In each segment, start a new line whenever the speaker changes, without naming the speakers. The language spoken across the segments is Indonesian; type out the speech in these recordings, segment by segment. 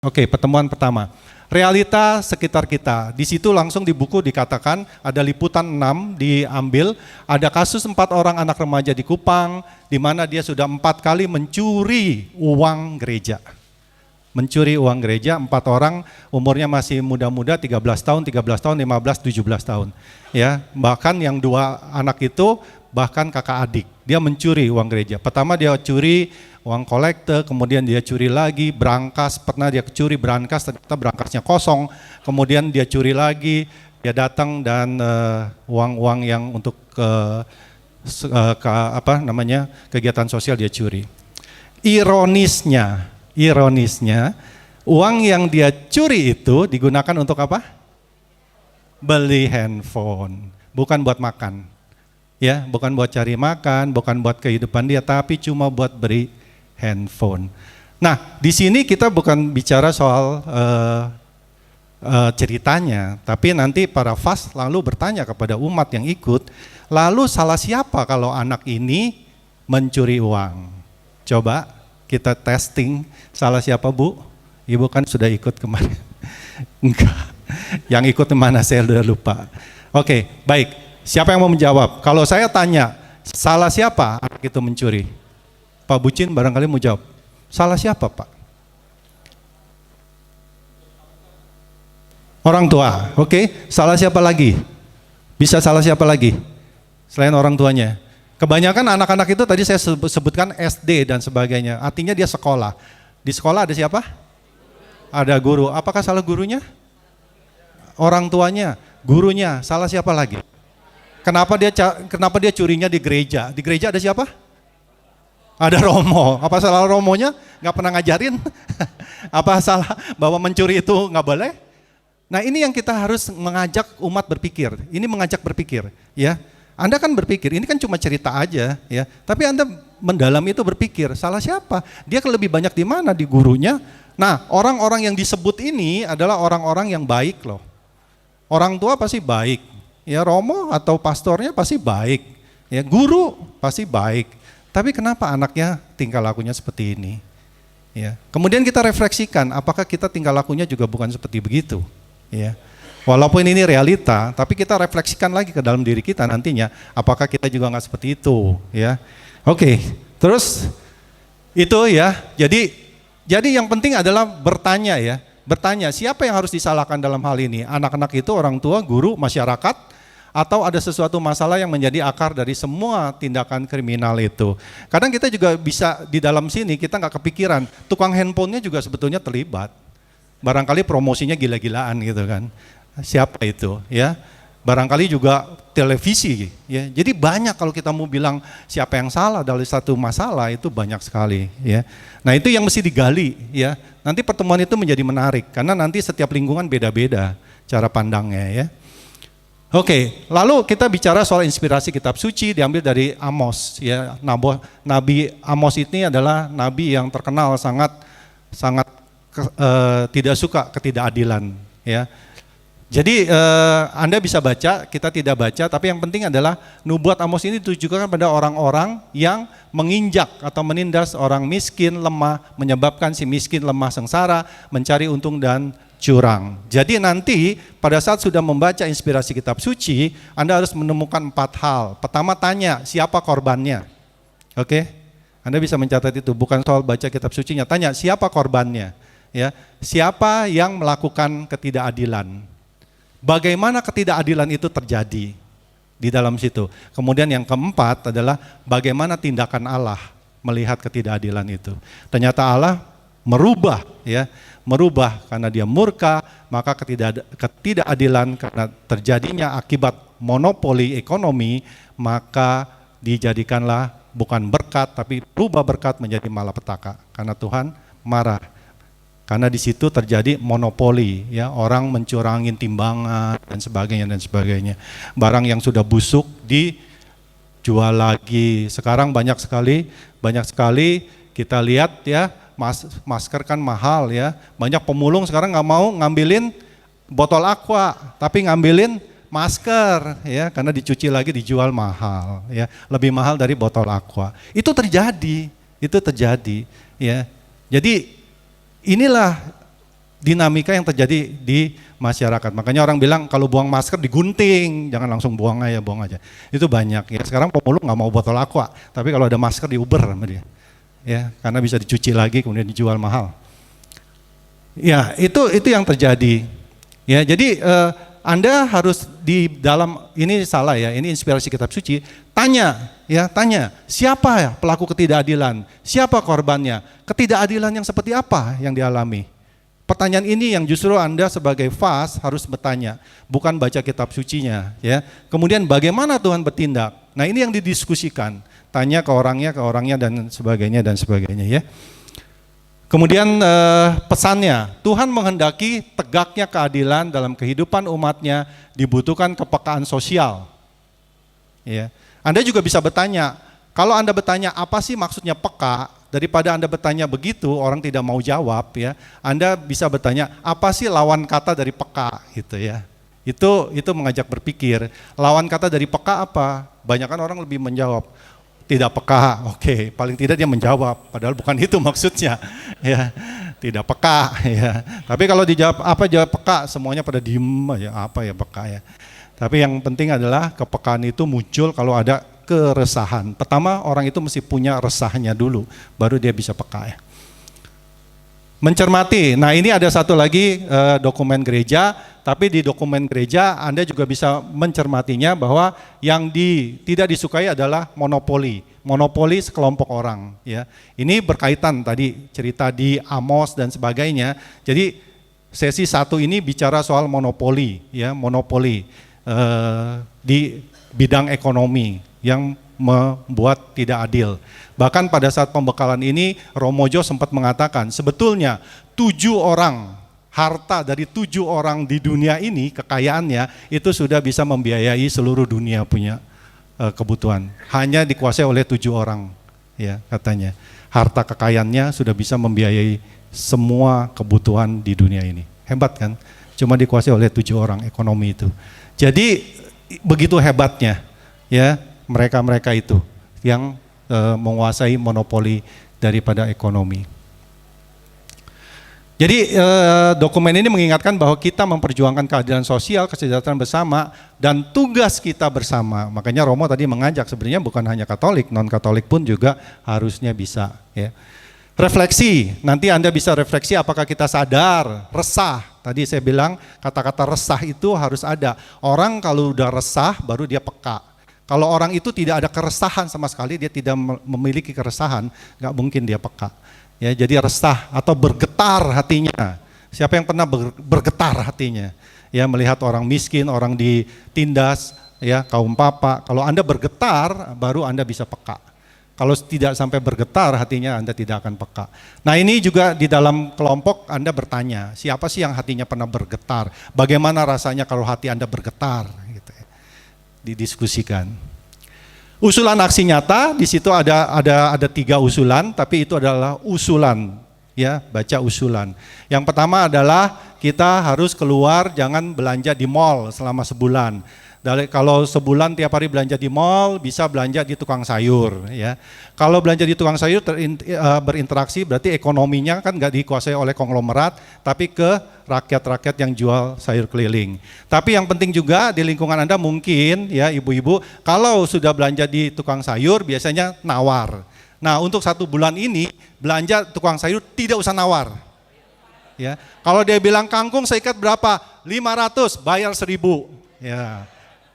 Oke, pertemuan pertama. Realita sekitar kita. Di situ langsung di buku dikatakan ada liputan 6 diambil, ada kasus 4 orang anak remaja di Kupang di mana dia sudah 4 kali mencuri uang gereja. Mencuri uang gereja, 4 orang umurnya masih muda-muda, 13 tahun, 15 tahun. Ya, bahkan yang 2 anak itu bahkan kakak adik. Dia mencuri uang gereja. Pertama dia curi uang kolekte, kemudian dia curi lagi, brankas, pernah dia curi brankas, ternyata brankasnya kosong, kemudian dia curi lagi, dia datang dan uang-uang yang untuk kegiatan sosial dia curi. Ironisnya, uang yang dia curi itu digunakan untuk apa? Beli handphone, bukan buat makan. Ya, bukan buat cari makan, bukan buat kehidupan dia, tapi cuma buat beri handphone. Nah, di sini kita bukan bicara soal ceritanya, tapi nanti para FAS lalu bertanya kepada umat yang ikut, lalu salah siapa kalau anak ini mencuri uang? Coba kita testing, salah siapa Bu? Ibu kan sudah ikut kemarin. Enggak, yang ikut mana saya sudah lupa. Oke, baik. Siapa yang mau menjawab? Kalau saya tanya, salah siapa anak itu mencuri? Pak Bucin barangkali mau jawab. Salah siapa Pak? Orang tua, oke. Salah siapa lagi? Bisa salah siapa lagi? Selain orang tuanya. Kebanyakan anak-anak itu tadi saya sebutkan SD dan sebagainya. Artinya dia sekolah. Di sekolah ada siapa? Ada guru. Apakah salah gurunya? Orang tuanya, gurunya. Salah siapa lagi? Kenapa dia curinya di gereja? Di gereja ada siapa? Ada romo. Apa salah romonya? Nggak pernah ngajarin? Apa salah bahwa mencuri itu nggak boleh? Nah, ini yang kita harus mengajak umat berpikir. Ini mengajak berpikir, ya. Anda kan berpikir, ini kan cuma cerita aja, ya. Tapi Anda mendalam itu berpikir, salah siapa? Dia lebih banyak di mana? Di gurunya. Nah, orang-orang yang disebut ini adalah orang-orang yang baik loh. Orang tua pasti baik. Ya, romo atau pastornya pasti baik, ya, guru pasti baik, tapi kenapa anaknya tingkah lakunya seperti ini? Ya. Kemudian kita refleksikan, apakah kita tingkah lakunya juga bukan seperti begitu? Ya. Walaupun ini realita, tapi kita refleksikan lagi ke dalam diri kita nantinya, apakah kita juga nggak seperti itu? Ya. Oke, terus itu ya. Jadi yang penting adalah bertanya ya. Bertanya, siapa yang harus disalahkan dalam hal ini? Anak-anak itu, orang tua, guru, masyarakat, atau ada sesuatu masalah yang menjadi akar dari semua tindakan kriminal itu. Kadang kita juga bisa di dalam sini, kita nggak kepikiran, tukang handphonenya juga sebetulnya terlibat. Barangkali promosinya gila-gilaan gitu kan. Siapa itu ya? Barangkali juga televisi ya. Jadi banyak kalau kita mau bilang siapa yang salah dari satu masalah itu banyak sekali ya. Nah, itu yang mesti digali ya. Nanti pertemuan itu menjadi menarik karena nanti setiap lingkungan beda-beda cara pandangnya ya. Oke, lalu kita bicara soal inspirasi kitab suci diambil dari Amos ya. Nabi Amos ini adalah nabi yang terkenal sangat tidak suka ketidakadilan ya. Jadi Anda bisa baca, kita tidak baca, tapi yang penting adalah nubuat Amos ini ditujukan pada orang-orang yang menginjak atau menindas orang miskin, lemah, menyebabkan si miskin lemah sengsara, mencari untung dan curang. Jadi nanti pada saat sudah membaca inspirasi kitab suci, Anda harus menemukan 4 hal. Pertama tanya, siapa korbannya? Oke? Anda bisa mencatat itu, bukan soal baca kitab sucinya, tanya siapa korbannya? Ya, siapa yang melakukan ketidakadilan? Bagaimana ketidakadilan itu terjadi di dalam situ. Kemudian yang keempat adalah bagaimana tindakan Allah melihat ketidakadilan itu. Ternyata Allah merubah karena dia murka, maka ketidakadilan karena terjadinya akibat monopoli ekonomi, maka dijadikanlah bukan berkat tapi berubah berkat menjadi malapetaka karena Tuhan marah. Karena di situ terjadi monopoli, ya, orang mencurangin timbangan dan sebagainya. Barang yang sudah busuk dijual lagi. Sekarang banyak sekali kita lihat ya, masker kan mahal ya. Banyak pemulung sekarang nggak mau ngambilin botol aqua, tapi ngambilin masker ya, karena dicuci lagi dijual mahal ya, lebih mahal dari botol aqua. Itu terjadi ya. Jadi inilah dinamika yang terjadi di masyarakat. Makanya orang bilang kalau buang masker digunting, jangan langsung buang aja. Itu banyak ya. Sekarang pemulung nggak mau botol aqua, tapi kalau ada masker diuber sama dia. Ya, karena bisa dicuci lagi kemudian dijual mahal. Ya, itu yang terjadi. Ya, jadi Anda harus di dalam ini salah ya, ini inspirasi kitab suci. Tanya, siapa ya pelaku ketidakadilan? Siapa korbannya? Ketidakadilan yang seperti apa yang dialami? Pertanyaan ini yang justru Anda sebagai fas harus bertanya, bukan baca kitab sucinya, ya. Kemudian bagaimana Tuhan bertindak? Nah, ini yang didiskusikan. Tanya ke orangnya dan sebagainya ya. Kemudian pesannya, Tuhan menghendaki tegaknya keadilan dalam kehidupan umatnya, dibutuhkan kepekaan sosial. Ya. Anda juga bisa bertanya, kalau Anda bertanya apa sih maksudnya peka, daripada Anda bertanya begitu, orang tidak mau jawab ya. Anda bisa bertanya, apa sih lawan kata dari peka gitu ya. Itu mengajak berpikir. Lawan kata dari peka apa? Banyak kan orang lebih menjawab, tidak peka. Oke, paling tidak dia menjawab, padahal bukan itu maksudnya. Ya, tidak peka ya. Tapi kalau dijawab apa jawab peka, semuanya pada diem aja, apa ya peka ya. Tapi yang penting adalah kepekaan itu muncul kalau ada keresahan. Pertama orang itu mesti punya resahnya dulu, baru dia bisa peka ya. Mencermati, nah ini ada satu lagi dokumen gereja, tapi di dokumen gereja Anda juga bisa mencermatinya bahwa yang tidak disukai adalah monopoli sekelompok orang ya. Ini berkaitan tadi cerita di Amos dan sebagainya. Jadi sesi 1 ini bicara soal monopoli di bidang ekonomi yang membuat tidak adil. Bahkan pada saat pembekalan ini Romojo sempat mengatakan sebetulnya 7 orang, harta dari 7 orang di dunia ini kekayaannya itu sudah bisa membiayai seluruh dunia punya kebutuhan. Hanya dikuasai oleh 7 orang ya katanya. Harta kekayaannya sudah bisa membiayai semua kebutuhan di dunia ini. Hebat kan? Cuma dikuasai oleh 7 orang ekonomi itu. Jadi begitu hebatnya ya mereka itu yang menguasai monopoli daripada ekonomi. Jadi dokumen ini mengingatkan bahwa kita memperjuangkan keadilan sosial, kesejahteraan bersama, dan tugas kita bersama. Makanya Romo tadi mengajak sebenarnya bukan hanya Katolik, non-Katolik pun juga harusnya bisa. Ya. Refleksi, nanti Anda bisa refleksi apakah kita sadar, resah. Tadi saya bilang kata-kata resah itu harus ada. Orang kalau udah resah baru dia peka. Kalau orang itu tidak ada keresahan sama sekali, dia tidak memiliki keresahan, nggak mungkin dia peka. Ya, jadi resah atau bergetar hatinya. Siapa yang pernah bergetar hatinya? Ya, melihat orang miskin, orang ditindas, ya kaum papa. Kalau Anda bergetar, baru Anda bisa peka. Kalau tidak sampai bergetar hatinya, Anda tidak akan peka. Nah ini juga di dalam kelompok Anda bertanya, siapa sih yang hatinya pernah bergetar? Bagaimana rasanya kalau hati Anda bergetar? Gitu ya. Didiskusikan. Usulan aksi nyata, di situ ada 3 usulan, tapi itu adalah usulan, ya baca usulan. Yang pertama adalah kita harus keluar, jangan belanja di mall selama sebulan. Kalau sebulan tiap hari belanja di mall, bisa belanja di tukang sayur. Ya. Kalau belanja di tukang sayur berinteraksi, berarti ekonominya kan nggak dikuasai oleh konglomerat, tapi ke rakyat-rakyat yang jual sayur keliling. Tapi yang penting juga di lingkungan Anda mungkin, ya ibu-ibu, kalau sudah belanja di tukang sayur biasanya nawar. Nah untuk 1 bulan ini belanja tukang sayur tidak usah nawar. Ya. Kalau dia bilang kangkung seikat berapa? 500, bayar 1.000. Ya.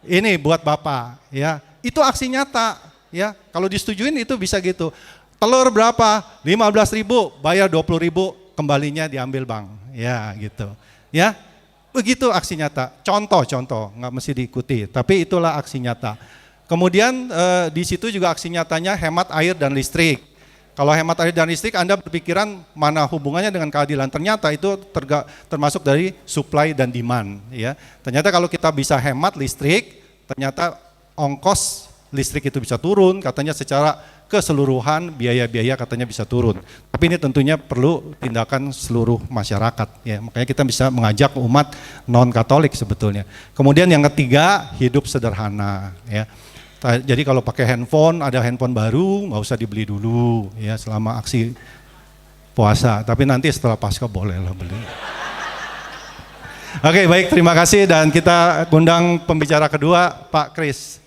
Ini buat Bapak, ya. Itu aksi nyata, ya. Kalau disetujuin itu bisa gitu. Telur berapa? 15.000, bayar 20.000, kembalinya diambil Bang. Ya, gitu. Ya. Begitu aksi nyata. Contoh, nggak mesti diikuti, tapi itulah aksi nyata. Kemudian di situ juga aksi nyatanya hemat air dan listrik. Kalau hemat air dan listrik Anda berpikiran mana hubungannya dengan keadilan, ternyata itu termasuk dari supply dan demand. Ya. Ternyata kalau kita bisa hemat listrik, ternyata ongkos listrik itu bisa turun, katanya secara keseluruhan biaya-biaya katanya bisa turun. Tapi ini tentunya perlu tindakan seluruh masyarakat. Ya. Makanya kita bisa mengajak umat non-Katolik sebetulnya. Kemudian yang ketiga, hidup sederhana. Ya. Jadi kalau pakai handphone, ada handphone baru, nggak usah dibeli dulu ya selama aksi puasa. Tapi nanti setelah Paskah bolehlah beli. Oke, baik, terima kasih dan kita undang pembicara kedua, Pak Kris.